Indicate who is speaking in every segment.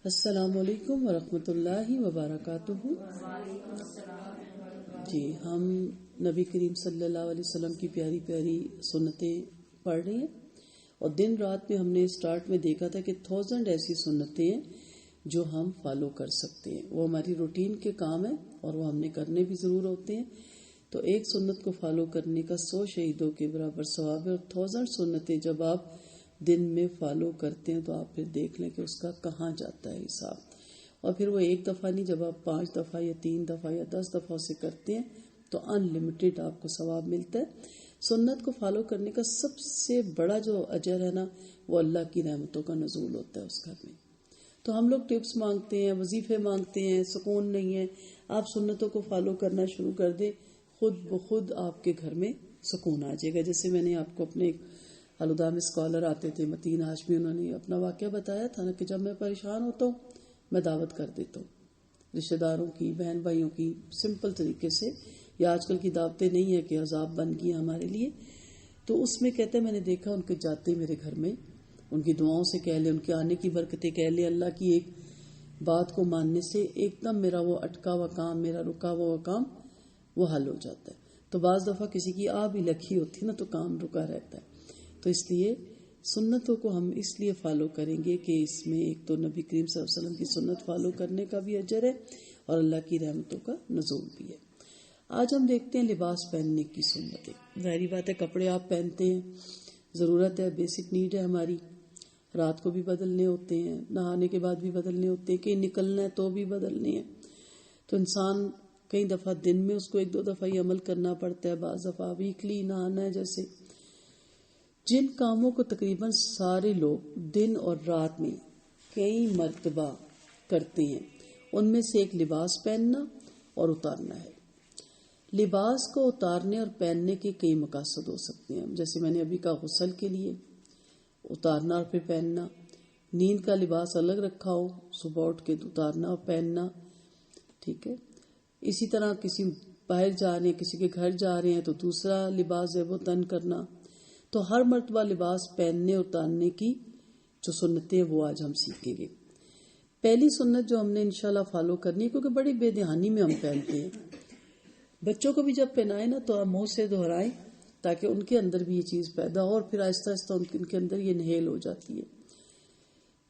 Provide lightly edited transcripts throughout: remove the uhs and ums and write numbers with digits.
Speaker 1: السلام علیکم ورحمۃ اللہ وبرکاتہ۔ جی ہم نبی کریم صلی اللہ علیہ وسلم کی پیاری پیاری سنتیں پڑھ رہے ہیں، اور دن رات میں ہم نے اسٹارٹ میں دیکھا تھا کہ 1000 ایسی سنتیں ہیں جو ہم فالو کر سکتے ہیں۔ وہ ہماری روٹین کے کام ہیں اور وہ ہم نے کرنے بھی ضرور ہوتے ہیں۔ تو ایک سنت کو فالو کرنے کا 100 شہیدوں کے برابر ثواب ہے، اور 1000 سنتیں جب آپ دن میں فالو کرتے ہیں تو آپ پھر دیکھ لیں کہ اس کا کہاں جاتا ہے حساب۔ اور پھر وہ ایک دفعہ نہیں، جب آپ 5 دفعہ یا 3 دفعہ یا 10 دفعہ سے کرتے ہیں تو ان لمیٹڈ آپ کو ثواب ملتا ہے۔ سنت کو فالو کرنے کا سب سے بڑا جو اجر ہے نا، وہ اللہ کی رحمتوں کا نزول ہوتا ہے اس گھر میں۔ تو ہم لوگ ٹپس مانگتے ہیں، وظیفے مانگتے ہیں، سکون نہیں ہے۔ آپ سنتوں کو فالو کرنا شروع کر دیں، خود بخود آپ کے گھر میں سکون آ جائے گا۔ جیسے میں نے آپ کو اپنے الہدا میں اسکالر آتے تھے متین ہاشمی، انہوں نے اپنا واقعہ بتایا تھا نا کہ جب میں پریشان ہوتا ہوں میں دعوت کر دیتا ہوں رشتہ داروں کی، بہن بھائیوں کی، سمپل طریقے سے۔ یا آج کل کی دعوتیں نہیں ہے کہ عذاب بن گئی ہمارے لیے، تو اس میں کہتے ہیں میں نے دیکھا ان کے جاتے میرے گھر میں، ان کی دعاؤں سے کہہ لیں، ان کے آنے کی برکتیں کہہ لیں، اللہ کی ایک بات کو ماننے سے ایک دم میرا وہ اٹکا ہوا کام، میرا رکا ہوا کام وہ حل ہو جاتا ہے۔ تو بعض دفعہ کسی کی بھی لکھی ہوتی نا تو کام رکا رہتا ہے۔ تو اس لیے سنتوں کو ہم اس لیے فالو کریں گے کہ اس میں ایک تو نبی کریم صلی اللہ علیہ وسلم کی سنت فالو کرنے کا بھی اجر ہے اور اللہ کی رحمتوں کا نزول بھی ہے۔ آج ہم دیکھتے ہیں لباس پہننے کی سنتیں۔ ظاہری بات ہے کپڑے آپ پہنتے ہیں، ضرورت ہے، بیسک نیڈ ہے ہماری، رات کو بھی بدلنے ہوتے ہیں، نہانے کے بعد بھی بدلنے ہوتے ہیں، کہیں نکلنا ہے تو بھی بدلنے ہیں۔ تو انسان کئی دفعہ دن میں اس کو 1-2 دفعہ ہی عمل کرنا پڑتا ہے، بعض دفعہ ویکلی نہانا ہے۔ جیسے جن کاموں کو تقریباً سارے لوگ دن اور رات میں کئی مرتبہ کرتے ہیں، ان میں سے ایک لباس پہننا اور اتارنا ہے۔ لباس کو اتارنے اور پہننے کے کئی مقاصد ہو سکتے ہیں، جیسے میں نے ابھی کہا غسل کے لیے اتارنا اور پھر پہننا، نیند کا لباس الگ رکھا ہو، صبح اٹھ کے اتارنا اور پہننا، ٹھیک ہے۔ اسی طرح کسی باہر جا رہے ہیں، کسی کے گھر جا رہے ہیں تو دوسرا لباس ہے وہ تن کرنا۔ تو ہر مرتبہ لباس پہننے اتارنے کی جو سنتیں وہ آج ہم سیکھیں گے۔ پہلی سنت جو ہم نے انشاءاللہ فالو کرنی ہے، کیونکہ بڑی بے دھیانی میں ہم پہنتے ہیں، بچوں کو بھی جب پہنائیں نا تو آپ منہ سے دہرائیں تاکہ ان کے اندر بھی یہ چیز پیدا ہو، اور پھر آہستہ آہستہ ان کے اندر یہ نہیل ہو جاتی ہے۔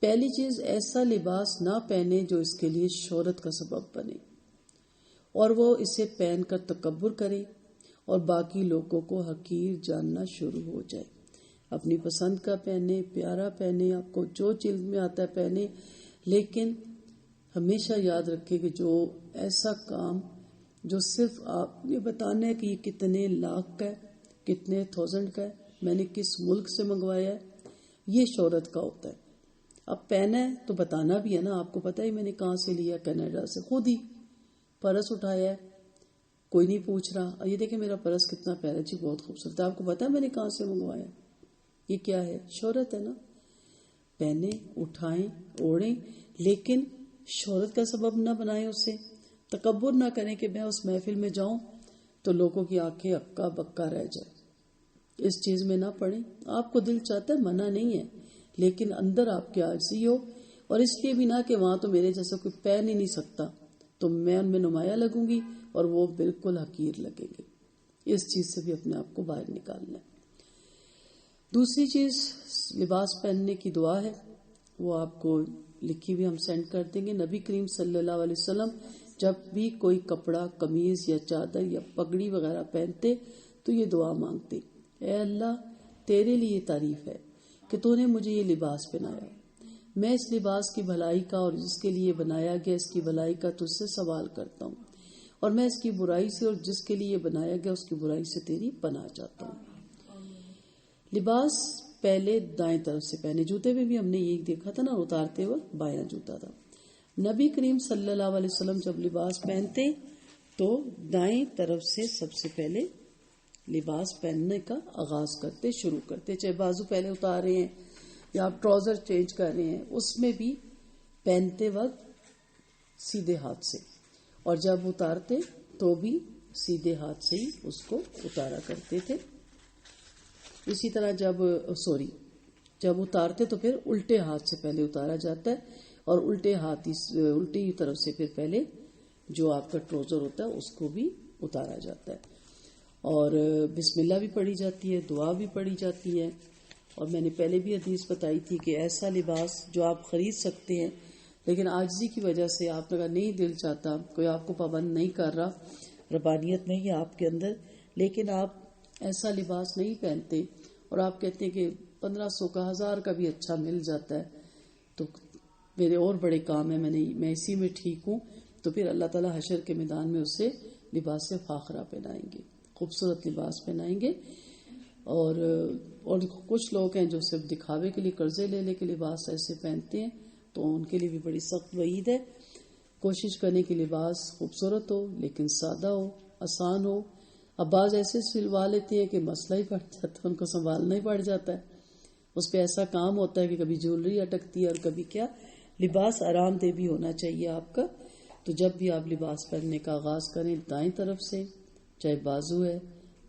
Speaker 1: پہلی چیز، ایسا لباس نہ پہنے جو اس کے لیے شہرت کا سبب بنے اور وہ اسے پہن کر تکبر کرے اور باقی لوگوں کو حقیر جاننا شروع ہو جائے۔ اپنی پسند کا پہنے، پیارا پہنے، آپ کو جو چیز میں آتا ہے پہنے، لیکن ہمیشہ یاد رکھے کہ جو ایسا کام جو صرف آپ نے بتانا ہے کہ یہ کتنے لاکھ کا ہے، کتنے 1000 کا ہے، میں نے کس ملک سے منگوایا ہے، یہ شہرت کا ہوتا ہے۔ اب پہنا ہے تو بتانا بھی ہے نا، آپ کو پتا ہی میں نے کہاں سے لیا، کینیڈا سے، خود ہی پرس اٹھایا ہے، کوئی نہیں پوچھ رہا، یہ دیکھیں میرا پرس کتنا پیارا، جی بہت خوبصورت ہے، آپ کو پتا ہے میں نے کہاں سے منگوایا، یہ کیا ہے؟ شہرت ہے نا۔ پہنے، اٹھائیں، اوڑھیں، لیکن شہرت کا سبب نہ بنائیں، اسے تکبر نہ کریں کہ میں اس محفل میں جاؤں تو لوگوں کی آنکھیں اکا بکا رہ جائے، اس چیز میں نہ پڑیں۔ آپ کو دل چاہتا ہے، منع نہیں ہے، لیکن اندر آپ کے عاجزی ہو، اور اس لیے بھی نہ کہ وہاں تو میرے جیسا کوئی پہن ہی نہیں سکتا تو میں ان میں نمایاں لگوں گی اور وہ بالکل حقیر لگیں گے۔ اس چیز سے بھی اپنے آپ کو باہر نکالنا ہے۔ دوسری چیز، لباس پہننے کی دعا ہے، وہ آپ کو لکھی ہوئی ہم سینڈ کر دیں گے۔ نبی کریم صلی اللہ علیہ وسلم جب بھی کوئی کپڑا، قمیض یا چادر یا پگڑی وغیرہ پہنتے تو یہ دعا مانگتے، اے اللہ تیرے لیے تعریف ہے کہ تو نے مجھے یہ لباس پہنایا، میں اس لباس کی بھلائی کا اور جس کے لیے بنایا گیا اس کی بھلائی کا تجھ سے سوال کرتا ہوں، اور میں اس کی برائی سے اور جس کے لیے بنایا گیا اس کی برائی سے تیری پناہ چاہتا ہوں۔ لباس پہلے دائیں طرف سے پہنے، جوتے میں بھی ہم نے یہ دیکھا تھا نا، اتارتے وقت بایاں جوتا تھا۔ نبی کریم صلی اللہ علیہ وسلم جب لباس پہنتے تو دائیں طرف سے سب سے پہلے لباس پہننے کا آغاز کرتے، شروع کرتے، چاہے بازو پہلے اتار رہے ہیں یا آپ ٹراؤزر چینج کر رہے ہیں، اس میں بھی پہنتے وقت سیدھے ہاتھ سے، اور جب اتارتے تو بھی سیدھے ہاتھ سے ہی اس کو اتارا کرتے تھے۔ اسی طرح جب اتارتے تو پھر الٹے ہاتھ سے پہلے اتارا جاتا ہے، اور الٹی طرف سے پھر پہلے جو آپ کا ٹروزر ہوتا ہے اس کو بھی اتارا جاتا ہے، اور بسم اللہ بھی پڑھی جاتی ہے، دعا بھی پڑھی جاتی ہے. اور میں نے پہلے بھی حدیث بتائی تھی کہ ایسا لباس جو آپ خرید سکتے ہیں، لیکن عاجزی کی وجہ سے آپ کا نہیں دل چاہتا، کوئی آپ کو پابند نہیں کر رہا، ربانیت نہیں ہے آپ کے اندر، لیکن آپ ایسا لباس نہیں پہنتے اور آپ کہتے ہیں کہ 1500 کا 1000 کا بھی اچھا مل جاتا ہے تو میرے اور بڑے کام ہیں، میں اسی میں ٹھیک ہوں، تو پھر اللہ تعالیٰ حشر کے میدان میں اسے لباس فاخرہ پہنائیں گے، خوبصورت لباس پہنائیں گے. اور کچھ لوگ ہیں جو صرف دکھاوے کے لیے قرضے لے کے لباس ایسے پہنتے ہیں، تو ان کے لیے بھی بڑی سخت وعید ہے. کوشش کرنے کی لباس خوبصورت ہو لیکن سادہ ہو، آسان ہو. اب بعض ایسے سلوا لیتے ہیں کہ مسئلہ ہی پڑ جاتا ہے، ان کو سنبھالنا ہی پڑ جاتا ہے، اس پہ ایسا کام ہوتا ہے کہ کبھی جیولری اٹکتی ہے اور کبھی کیا. لباس آرام دہ بھی ہونا چاہیے آپ کا. تو جب بھی آپ لباس پہننے کا آغاز کریں، دائیں طرف سے، چاہے بازو ہے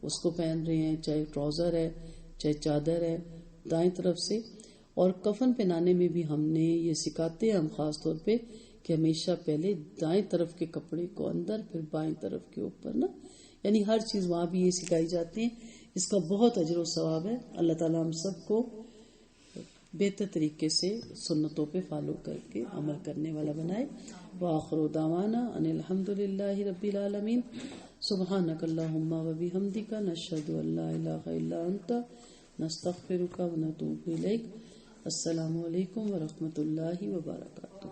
Speaker 1: اس کو پہن رہے ہیں، چاہے ٹراؤزر ہے، چاہے چادر ہے، دائیں طرف سے. اور کفن پہنانے میں بھی ہم نے یہ سکھاتے ہیں ہم خاص طور پہ کہ ہمیشہ پہلے دائیں طرف کے کپڑے کو اندر، پھر بائیں طرف کے اوپر نا، یعنی ہر چیز وہاں بھی یہ سکھائی جاتی ہے. اس کا بہت اجر و ثواب ہے. اللہ تعالیٰ ہم سب کو بہتر طریقے سے سنتوں پہ فالو کر کے عمل کرنے والا بنائے. وآخر دعوانا ان الحمد للہ رب العالمین. سبحانک اللہم و بحمدک، نشہد ان لا الہ الا انت، نستغفرک و نتوب الیک. السلام علیکم ورحمۃ اللہ وبرکاتہ.